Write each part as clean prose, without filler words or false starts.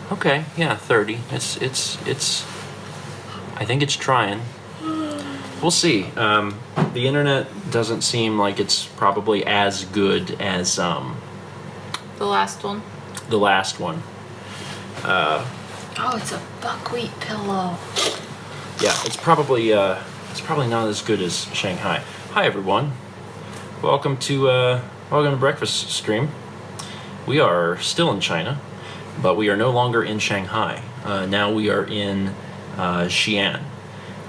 Okay, yeah, 30. It's. I think it's trying. We'll see. The internet doesn't seem like it's probably as good as The last one. the last one. Oh, it's a buckwheat pillow. Yeah, it's probably not as good as Shanghai. Hi everyone, welcome to breakfast stream. We are still in China, but we are no longer in Shanghai. Now we are in Xi'an,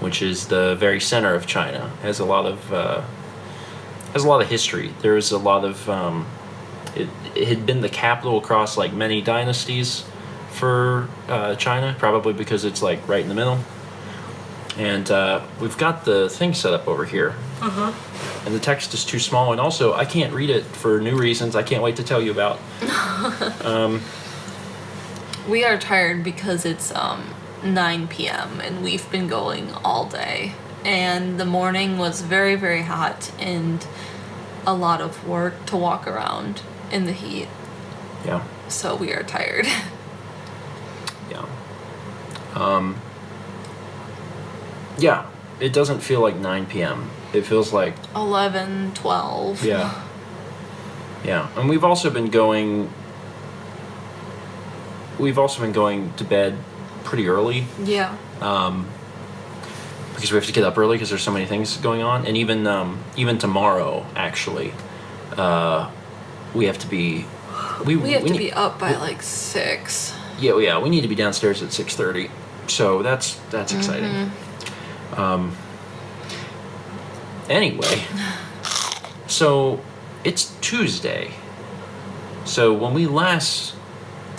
which is the very center of China. Has a lot of history. There's a lot of it had been the capital across like many dynasties for China, probably because it's like right in the middle. And we've got the thing set up over here. And the text is too small, and also I can't read it for new reasons I can't wait to tell you about. We are tired because it's 9 p.m. and we've been going all day. And the morning was very, very hot and a lot of work to walk around in the heat. Yeah. So we are tired. Yeah. Yeah, it doesn't feel like 9 p.m. It feels like 11, 12. Yeah. Yeah, and we've also been going to bed pretty early. Yeah. Because we have to get up early because there's so many things going on, and even tomorrow actually, we have to be we have to be up by like 6. Yeah, we need to be downstairs at 6:30, so that's exciting. Anyway, so it's Tuesday. So when we last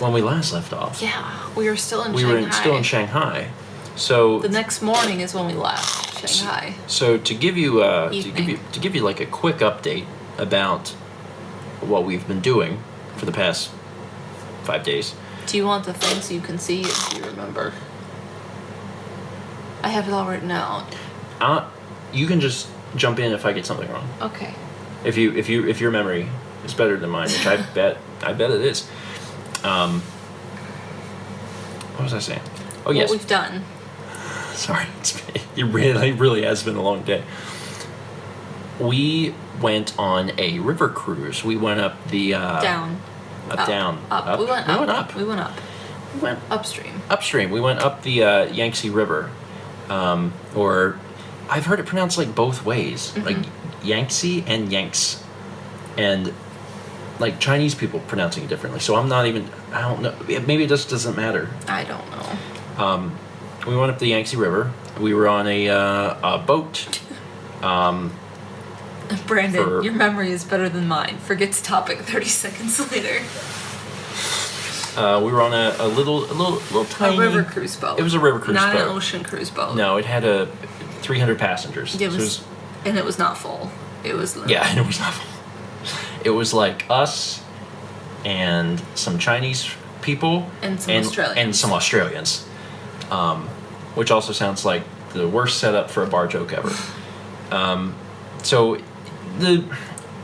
left off, Yeah, we were still in we Shanghai. were still in Shanghai. So The next morning is when we left Shanghai. So to give you Evening. to give you like a quick update about what we've been doing for the past 5 days. Do you want the thing so you can see if you remember? I have it all written out. You can just jump in if I get something wrong. Okay. If your memory is better than mine, which I bet it is. What was I saying? Oh yes. What we've done. Sorry, it really has been a long day. We went on a river cruise. We went up the Down. up, down, Up. We went up. We went Upstream. upstream. We went up the Yangtze River, or I've heard it pronounced like both ways, like Yangtze and Yanks, and like Chinese people pronouncing it differently. So I don't know. Maybe it just doesn't matter. I don't know. We went up the Yangtze River. We were on a boat. Brandon, your memory is better than mine. Forgets topic 30 seconds later. We were on a little tiny... A river cruise boat. It was a river cruise boat. Not an ocean cruise boat. No, it had 300 passengers. And it was not full. It was limited. Yeah, it was not full. It was like us and some Chinese people. And some Australians. And some Australians. Which also sounds like the worst setup for a bar joke ever. So the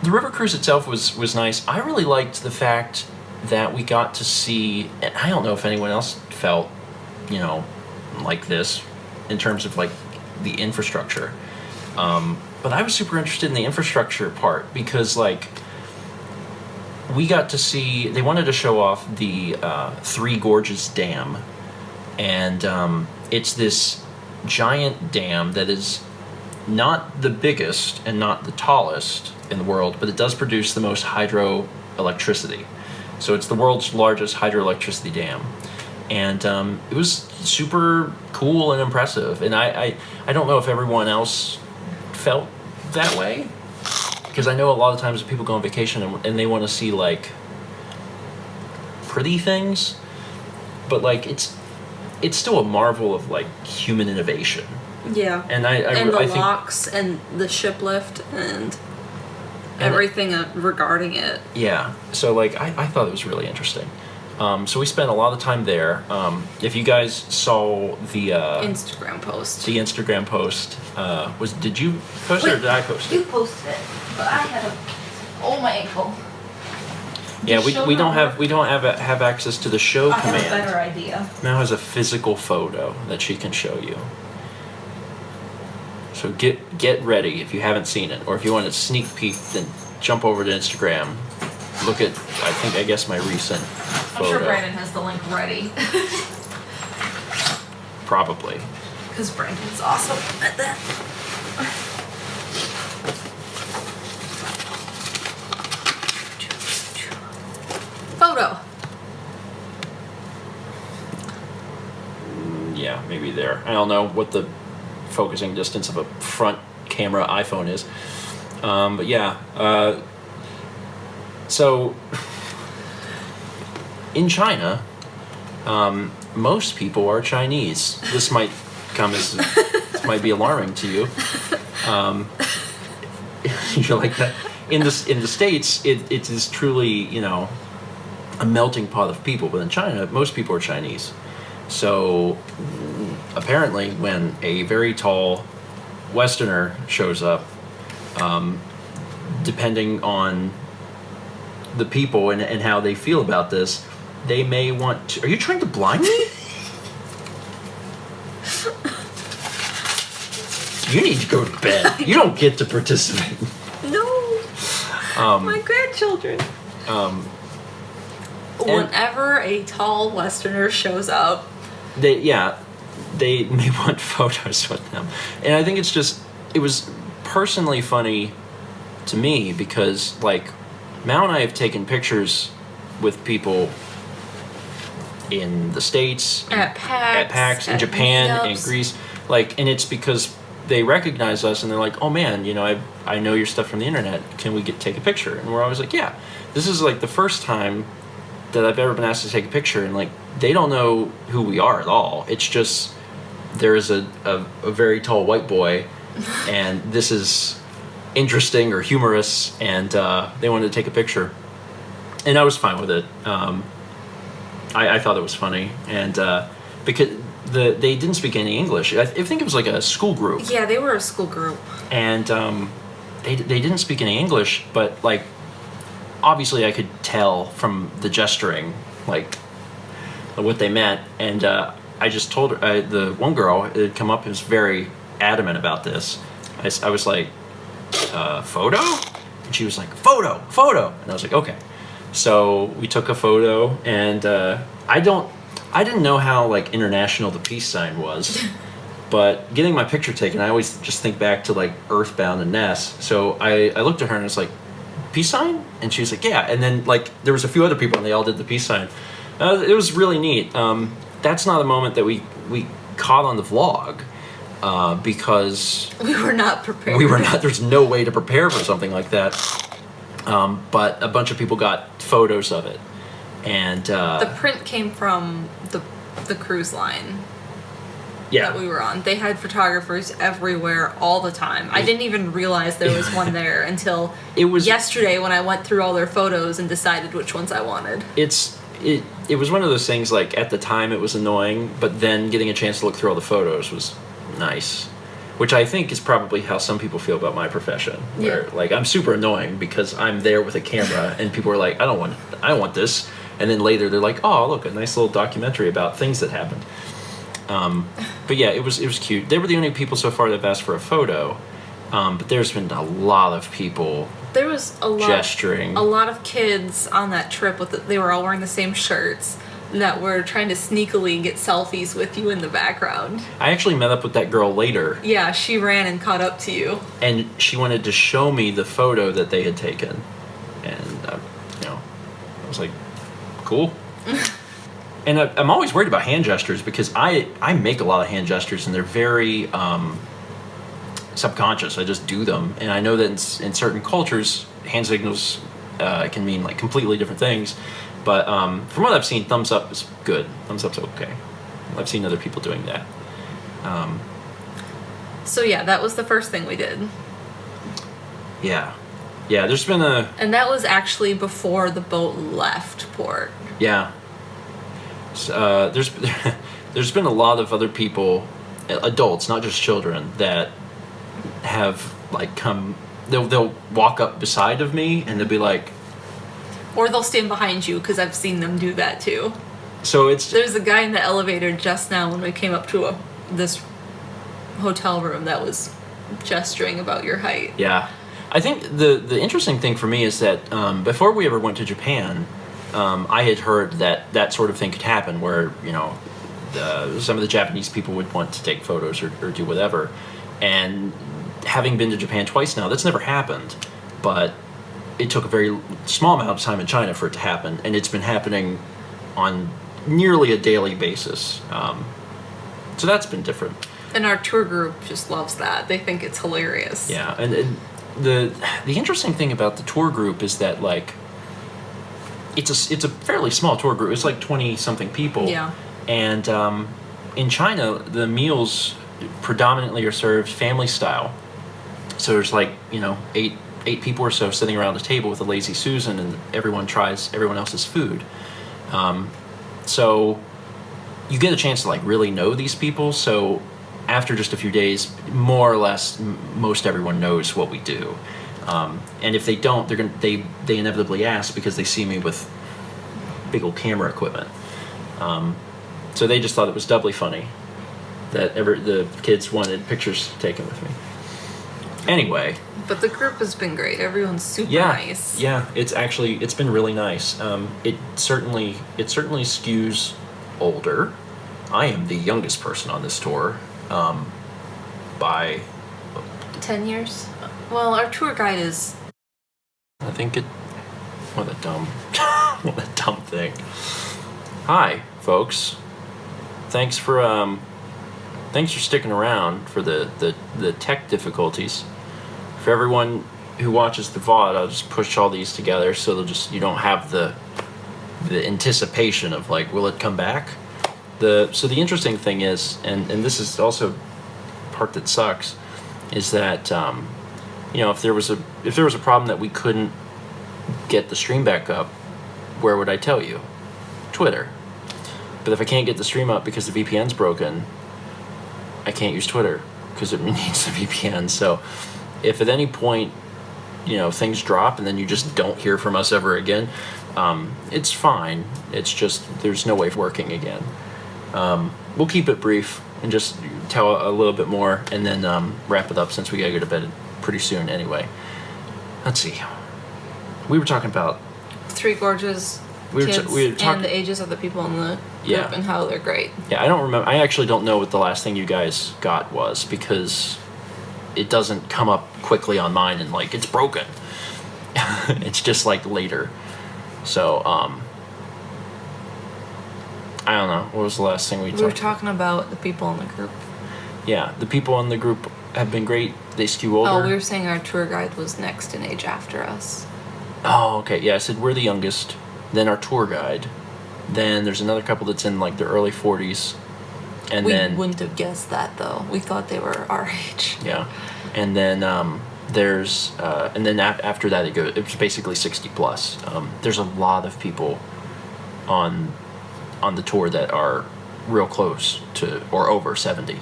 river cruise itself was nice. I really liked the fact that we got to see, and I don't know if anyone else felt, like this in terms of like the infrastructure. But I was super interested in the infrastructure part because like we got to see, they wanted to show off the Three Gorges Dam. And it's this giant dam that is not the biggest and not the tallest in the world, but it does produce the most hydroelectricity. So it's the world's largest hydroelectricity dam. And it was super cool and impressive. And I don't know if everyone else felt that way. Because I know a lot of times people go on vacation and they want to see like pretty things. But like it's still a marvel of like human innovation. Yeah. And the I think locks and the ship lift and everything regarding it. Yeah. So like I thought it was really interesting. So we spent a lot of time there. If you guys saw the Instagram post. The Instagram post did you post it or did I post it? You posted it, but I had my ankle. Yeah, The show we don't not have access to the show I command. have a better idea. Now has a physical photo that she can show you. So get ready if you haven't seen it, or if you want a sneak peek, then jump over to Instagram. Look at I guess my recent I'm photo. sure Brandon has the link ready. Probably. Because Brandon's awesome at that. Photo. Yeah, maybe there. I don't know what the focusing distance of a front camera iPhone is. But yeah. So in China, most people are Chinese. This might this might be alarming to you. You're like that. In the States, it is truly, a melting pot of people. But in China, most people are Chinese. So apparently, when a very tall Westerner shows up, depending on the people and how they feel about this, they may want to... Are you trying to blind me? You need to go to bed. You don't get to participate. No. My grandchildren. Whenever a tall Westerner shows up, they may want photos with them. And I think it was personally funny to me because, like, Mao and I have taken pictures with people in the States, at PAX, in Japan, meetups. in Greece, and it's because they recognize us and they're like, oh man, I know your stuff from the internet. Can we take a picture? And we're always like, yeah. This is like the first time that I've ever been asked to take a picture, and like they don't know who we are at all. It's just there's a very tall white boy, and this is interesting or humorous, and they wanted to take a picture, and I was fine with it. I thought it was funny, and because they didn't speak any English. I think it was like a school group. Yeah, they were a school group, and they didn't speak any English, but like obviously I could tell from the gesturing like what they meant, and I just told her, the one girl had come up and was very adamant about this. I was like, photo? And she was like, photo. And I was like, okay. So we took a photo, and I didn't know how like international the peace sign was, but getting my picture taken, I always just think back to like Earthbound and Ness. So I looked at her and I was like, peace sign? And she was like, yeah. And then like there was a few other people and they all did the peace sign. It was really neat. That's not a moment that we caught on the vlog because we were not prepared. There's no way to prepare for something like that. But a bunch of people got photos of it, and the print came from the cruise line that we were on. They had photographers everywhere all the time. I didn't even realize there was one there until yesterday when I went through all their photos and decided which ones I wanted. It was one of those things, like at the time it was annoying, but then getting a chance to look through all the photos was nice. Which I think is probably how some people feel about my profession. Where like I'm super annoying because I'm there with a camera and people are like, I want this. And then later they're like, oh look, a nice little documentary about things that happened. But yeah, it was cute. They were the only people so far that have asked for a photo. But there's been a lot of people. There was gesturing. A lot of kids on that trip they were all wearing the same shirts that were trying to sneakily get selfies with you in the background. I actually met up with that girl later. Yeah, she ran and caught up to you. And she wanted to show me the photo that they had taken. And, I was like, cool. And I'm always worried about hand gestures because I make a lot of hand gestures and they're very subconscious. I just do them. And I know that in certain cultures, hand signals can mean like completely different things. But from what I've seen, thumbs up is good. Thumbs up's okay. I've seen other people doing that. So yeah, that was the first thing we did. Yeah. Yeah, there's been And that was actually before the boat left port. Yeah. There's been a lot of other people, adults, not just children, that have like come. They'll walk up beside of me and they'll be like, Or they'll stand behind you, because I've seen them do that too. So it's... There's a guy in the elevator just now when we came up to this hotel room that was gesturing about your height. Yeah. I think the interesting thing for me is that before we ever went to Japan, I had heard that that sort of thing could happen where, you know, some of the Japanese people would want to take photos or do whatever. And having been to Japan twice now, that's never happened. But it took a very small amount of time in China for it to happen. And it's been happening on nearly a daily basis. So that's been different. And our tour group just loves that. They think it's hilarious. Yeah, and the interesting thing about the tour group is that, like, it's a fairly small tour group. It's like 20-something people. Yeah. And in China, the meals predominantly are served family style. So there's, like, you know, eight people or so sitting around a table with a lazy Susan, and everyone tries everyone else's food. So you get a chance to, like, really know these people. So after just a few days, more or less, most everyone knows what we do. And if they don't, they inevitably ask because they see me with big old camera equipment. So they just thought it was doubly funny that the kids wanted pictures taken with me. Anyway. But the group has been great. Everyone's super nice. Yeah, it's been really nice. It certainly skews older. I am the youngest person on this tour. By 10 years? Well, our tour guide is... I think what a dumb thing. Hi, folks. Thanks for sticking around for the tech difficulties. For everyone who watches the VOD, I'll just push all these together so you don't have the anticipation of, like, will it come back? So the interesting thing is, and this is also part that sucks, is that you know, if there was a problem that we couldn't get the stream back up, where would I tell you? Twitter. But if I can't get the stream up because the VPN's broken, I can't use Twitter because it needs the VPN. So if at any point, you know, things drop and then you just don't hear from us ever again, it's fine. It's just there's no way of working again. We'll keep it brief and just tell a little bit more and then wrap it up since we gotta go to bed pretty soon anyway. Let's see. We were talking about Three Gorges kids and the ages of the people in the group and how they're great. Yeah, I don't remember. I actually don't know what the last thing you guys got was because it doesn't come up quickly on mine and, like, it's broken. It's just, like, later. So, I don't know. What was the last thing we were talking about the people in the group. Yeah, the people in the group have been great. They skew older. Oh, we were saying our tour guide was next in age after us. Oh, okay. Yeah, I said we're the youngest. Then our tour guide. Then there's another couple that's in, like, their early 40s. And we then wouldn't have guessed that, though. We thought they were our age. Yeah. And then there's and then after that it's basically 60 plus. There's a lot of people on the tour that are real close to or over 70.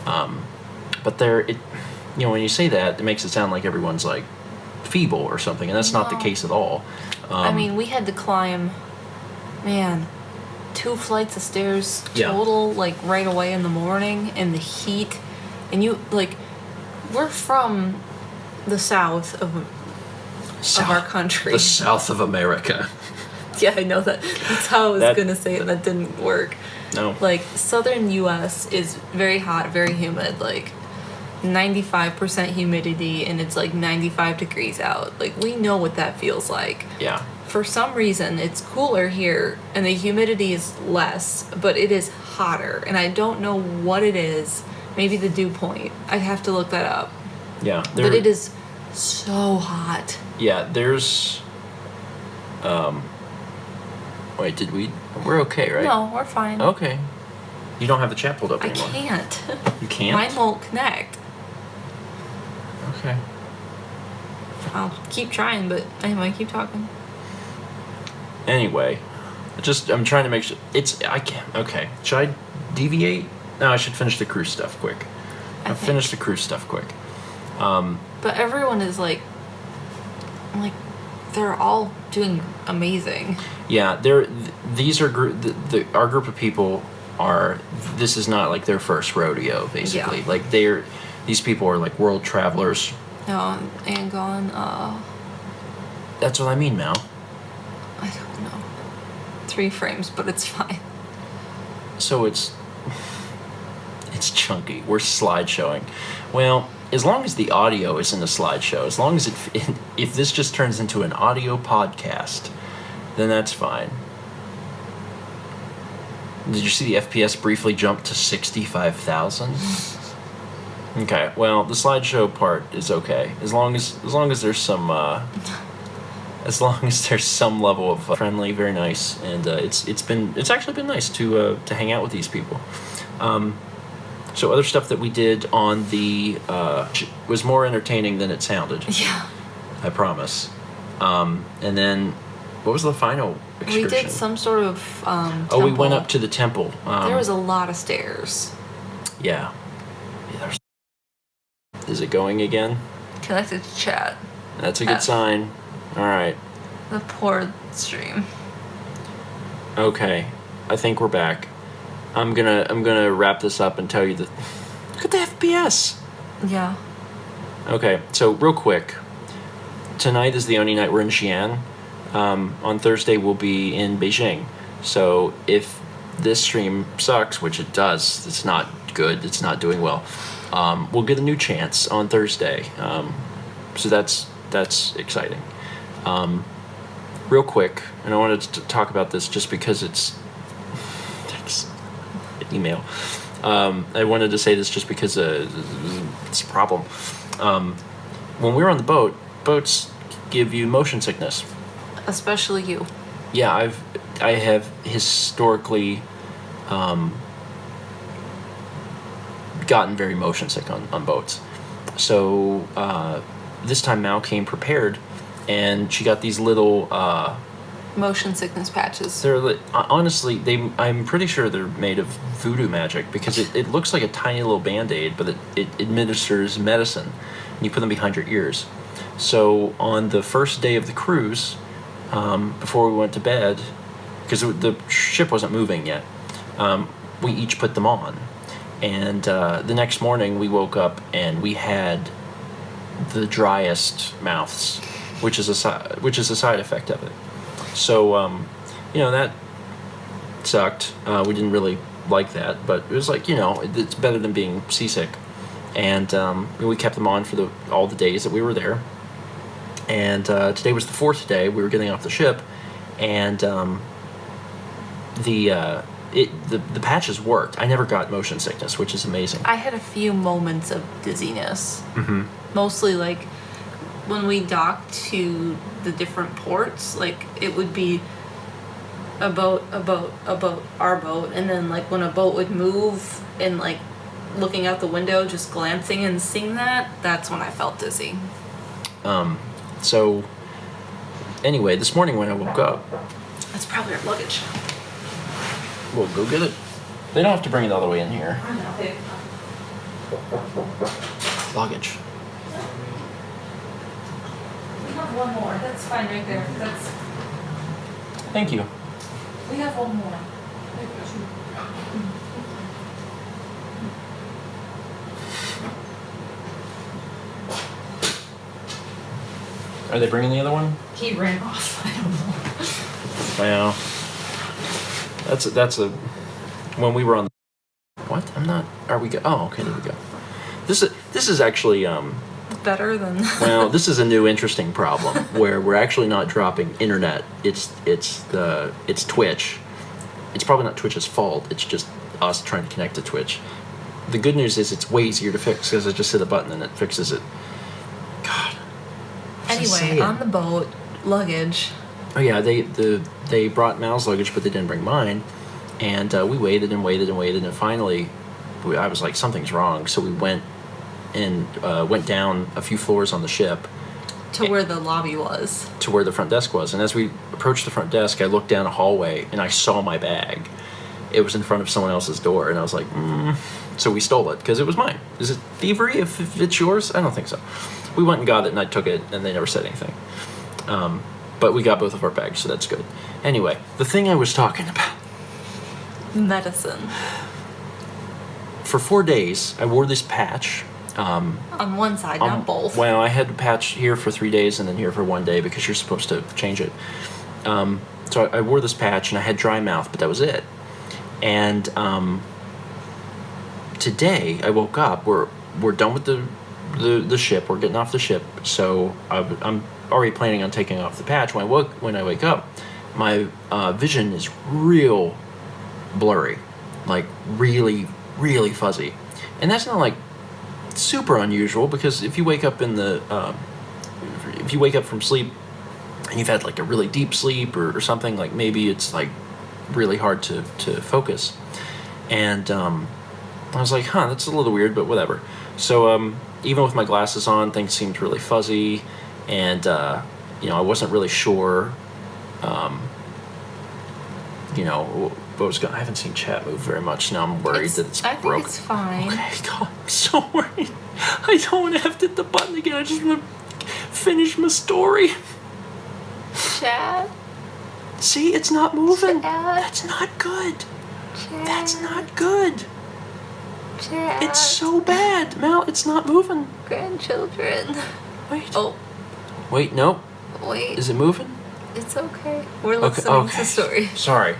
But you know, when you say that, it makes it sound like everyone's, like, feeble or something, and that's not the case at all. I mean, we had to climb, 2 flights of stairs total, like, right away in the morning in the heat. And you, like, we're from the south of our country. The south of America. Yeah, I know that. That's how I was going to say it. That didn't work. No. Like, southern U.S. is very hot, very humid, like 95% humidity, and it's like 95 degrees out. Like, we know what that feels like. Yeah. For some reason, it's cooler here, and the humidity is less, but it is hotter, and I don't know what it is. Maybe the dew point. I'd have to look that up. Yeah. But it is so hot. Yeah, there's... Wait, we're okay, right? No, we're fine. Okay. You don't have the chat pulled up anymore. I can't. You can't? Mine won't connect. Okay. I'll keep trying, but anyway, keep talking. Anyway, I'm trying to make sure I can't. Okay. Should I deviate? No, I should finish the cruise stuff quick. I'll finish the cruise stuff quick. But everyone is like they're all doing amazing. Yeah, these are our group of people are. This is not like their first rodeo, basically. Yeah. Like these people are like world travelers. No, and gone. That's what I mean, Mal. I don't know. 3 frames, but it's fine. So it's chunky. We're slideshowing. Well, as long as the audio isn't a slideshow, as long as if this just turns into an audio podcast, then that's fine. Did you see the FPS briefly jump to 65,000? Okay, well, the slideshow part is okay. As long as there's some level of friendly, very nice, and it's actually been nice to hang out with these people. So other stuff that we did on the was more entertaining than it sounded. Yeah. I promise. And then, what was the final excursion? We did some sort of temple. Oh, we went up to the temple. There was a lot of stairs. Yeah. Is it going again? Connected to chat. That's a good sign. All right. The poor stream. Okay, I think we're back. I'm gonna wrap this up and tell you that. Look at the FPS. Yeah. Okay, so real quick. Tonight is the only night we're in Xi'an. On Thursday we'll be in Beijing. So if this stream sucks, which it does, it's not good. It's not doing well. We'll get a new chance on Thursday. So that's exciting. Real quick, and I wanted to talk about this just because it's thanks email. I wanted to say this just because it's a problem. When we were on the boats give you motion sickness. Especially you. Yeah, I have historically gotten very motion sick on boats. So this time Mal came prepared, and she got these little motion sickness patches. They're honestly, I'm pretty sure they're made of voodoo magic, because it looks like a tiny little Band-Aid, but it administers medicine, and you put them behind your ears. So on the first day of the cruise, before we went to bed, because the ship wasn't moving yet, we each put them on. And the next morning we woke up and we had the driest mouths, which is a side effect of it. So that sucked. We didn't really like that, but it was like, it's better than being seasick. And we kept them on for all the days that we were there. And today was the 4th day. We were getting off the ship, and the patches worked. I never got motion sickness, which is amazing. I had a few moments of dizziness. Mm-hmm. Mostly like when we docked to the different ports, like it would be a boat, our boat, and then like when a boat would move and like looking out the window, just glancing and seeing that's when I felt dizzy. So anyway, this morning when I woke up, that's probably our luggage. We'll go get it. They don't have to bring it all the way in here. I know. Luggage. We have one more. That's fine right there. Thank you. We have one more. Are they bringing the other one? He ran off. I don't know. Well, that's a when we were on. What? I'm not. Are we go? Oh, okay. There we go. This is actually better than. Well, this is a new interesting problem where we're actually not dropping internet. It's Twitch. It's probably not Twitch's fault. It's just us trying to connect to Twitch. The good news is it's way easier to fix because I just hit a button and it fixes it. God. Anyway, on the boat, luggage. Oh yeah, they brought Mal's luggage, but they didn't bring mine, and we waited and waited and waited, and finally, I was like, something's wrong. So we went down a few floors on the ship to where the lobby was, to where the front desk was, and as we approached the front desk, I looked down a hallway and I saw my bag. It was in front of someone else's door, and I was like, So we stole it because it was mine. Is it thievery if it's yours? I don't think so. We went and got it, and I took it, and they never said anything. But we got both of our bags, so that's good. Anyway, the thing I was talking about. Medicine. For 4 days, I wore this patch. On one side, not both. Well, I had the patch here for 3 days and then here for 1 day because you're supposed to change it. So I wore this patch and I had dry mouth, but that was it. And today I woke up. We're done with the ship. We're getting off the ship. So I'm already planning on taking off the patch. When I wake up, my vision is real blurry, like really, really fuzzy. And that's not like super unusual because if you wake up from sleep and you've had like a really deep sleep or something, like maybe it's like really hard to focus. And I was like, that's a little weird, but whatever. So even with my glasses on, things seemed really fuzzy, and I wasn't really sure what was going. I haven't seen chat move very much. Now I'm worried that it's broken. I think it's fine. Okay, God, I'm so worried. I don't want to have to hit the button again. I just want to finish my story. Chat. See, it's not moving. Chat. That's not good. Chat. That's not good. Chat. It's so bad. Mel, it's not moving. Grandchildren. Wait. Oh. Wait, nope. Wait. Is it moving? It's okay. We're listening to the story. Sorry.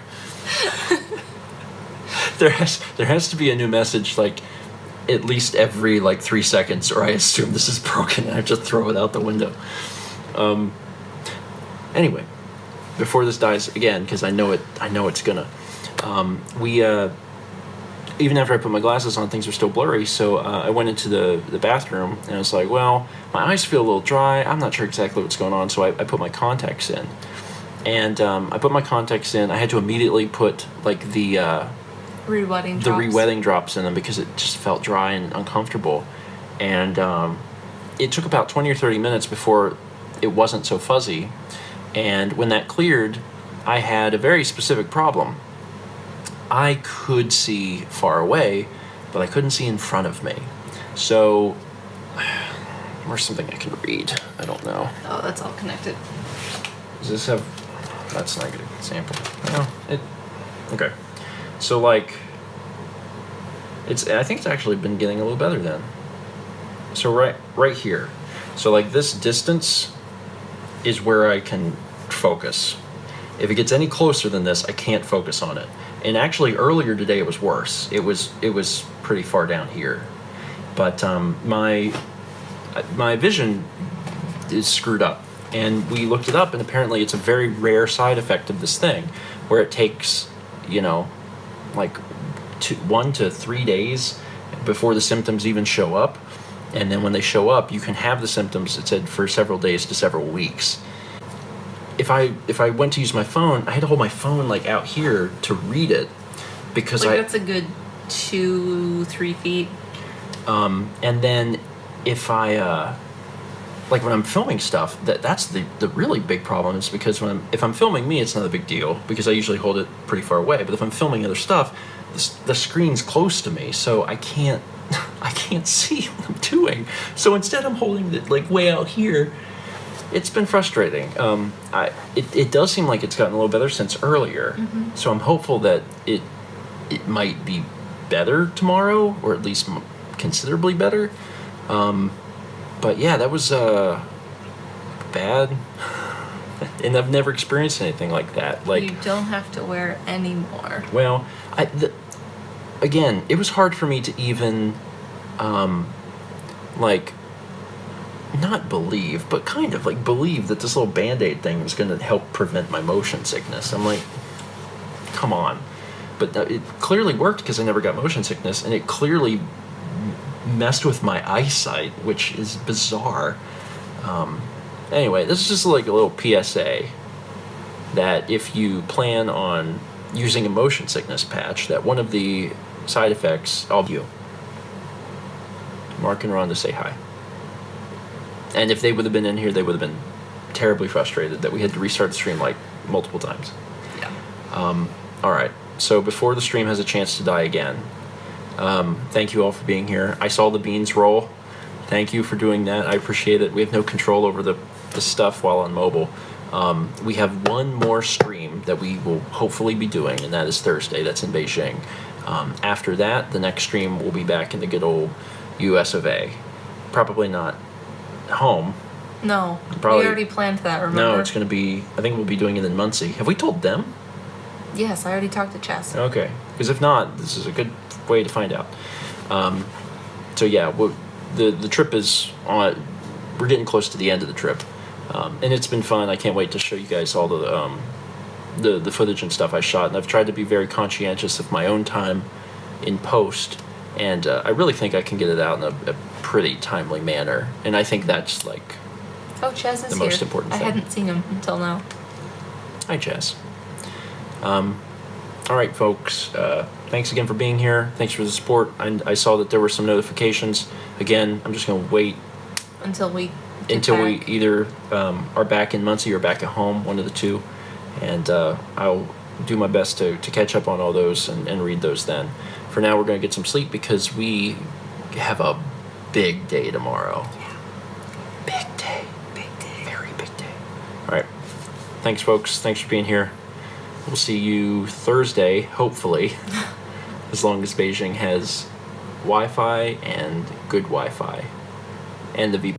There has to be a new message like at least every 3 seconds, or I assume this is broken and I just throw it out the window. Anyway, before this dies again, because I know it's gonna. Even after I put my glasses on, things are still blurry. So I went into the bathroom and I was like, well, my eyes feel a little dry. I'm not sure exactly what's going on. So I put my contacts in. And I put my contacts in. I had to immediately put the re-wetting drops in them because it just felt dry and uncomfortable. And it took about 20 or 30 minutes before it wasn't so fuzzy. And when that cleared, I had a very specific problem. I could see far away, but I couldn't see in front of me. So, where's something I can read? I don't know. Oh, that's all connected. Does this have... That's not a good example. No, okay. So, I think it's actually been getting a little better then. So right here. So this distance is where I can focus. If it gets any closer than this, I can't focus on it. And actually earlier today it was worse. It was pretty far down here. But my vision is screwed up. And we looked it up, and apparently it's a very rare side effect of this thing, where it takes, 1 to 3 days before the symptoms even show up. And then when they show up, you can have the symptoms, it said, for several days to several weeks. If I went to use my phone, I had to hold my phone out here to read it, because that's a good 2-3 feet. And then if I when I'm filming stuff, that's the really big problem, is because if I'm filming me, it's not a big deal because I usually hold it pretty far away. But if I'm filming other stuff, the screen's close to me, so I can't see what I'm doing. So instead, I'm holding it way out here. It's been frustrating. It does seem like it's gotten a little better since earlier. Mm-hmm. So I'm hopeful that it might be better tomorrow, or at least considerably better. But yeah, that was bad, and I've never experienced anything like that. You don't have to wear it anymore. Well, again, it was hard for me to even, not believe, but kind of believe that this little Band-Aid thing was going to help prevent my motion sickness. I'm like, come on. But it clearly worked because I never got motion sickness, and it clearly messed with my eyesight, which is bizarre. Anyway, this is just a little PSA that if you plan on using a motion sickness patch, that one of the side effects of you. Mark and Rhonda say hi. And if they would have been in here, they would have been terribly frustrated that we had to restart the stream multiple times. Yeah. All right. So before the stream has a chance to die again, thank you all for being here. I saw the beans roll. Thank you for doing that. I appreciate it. We have no control over the stuff while on mobile. We have one more stream that we will hopefully be doing, and that is Thursday. That's in Beijing. After that, the next stream will be back in the good old US of A. Probably not home. No, Probably, we already planned that, remember? No, it's going to be, I think we'll be doing it in Muncie. Have we told them? Yes, I already talked to Chess. Okay, because if not, this is a good way to find out. So yeah, the trip is on. We're getting close to the end of the trip, and it's been fun. I can't wait to show you guys all the footage and stuff I shot. And I've tried to be very conscientious of my own time in post, and I really think I can get it out in a pretty timely manner. And I think that's like Oh, Chess is the here. most important thing. I hadn't seen him until now. Hi, Chess. All right, folks. Thanks again for being here. Thanks for the support. I saw that there were some notifications. Again, I'm just going to wait Until we either are back in Muncie or back at home, one of the two. And I'll do my best to catch up on all those and read those then. For now, we're going to get some sleep because we have a big day tomorrow. Yeah. Big day. Big day. Very big day. All right. Thanks, folks. Thanks for being here. We'll see you Thursday, hopefully, as long as Beijing has Wi-Fi and good Wi-Fi, and the V.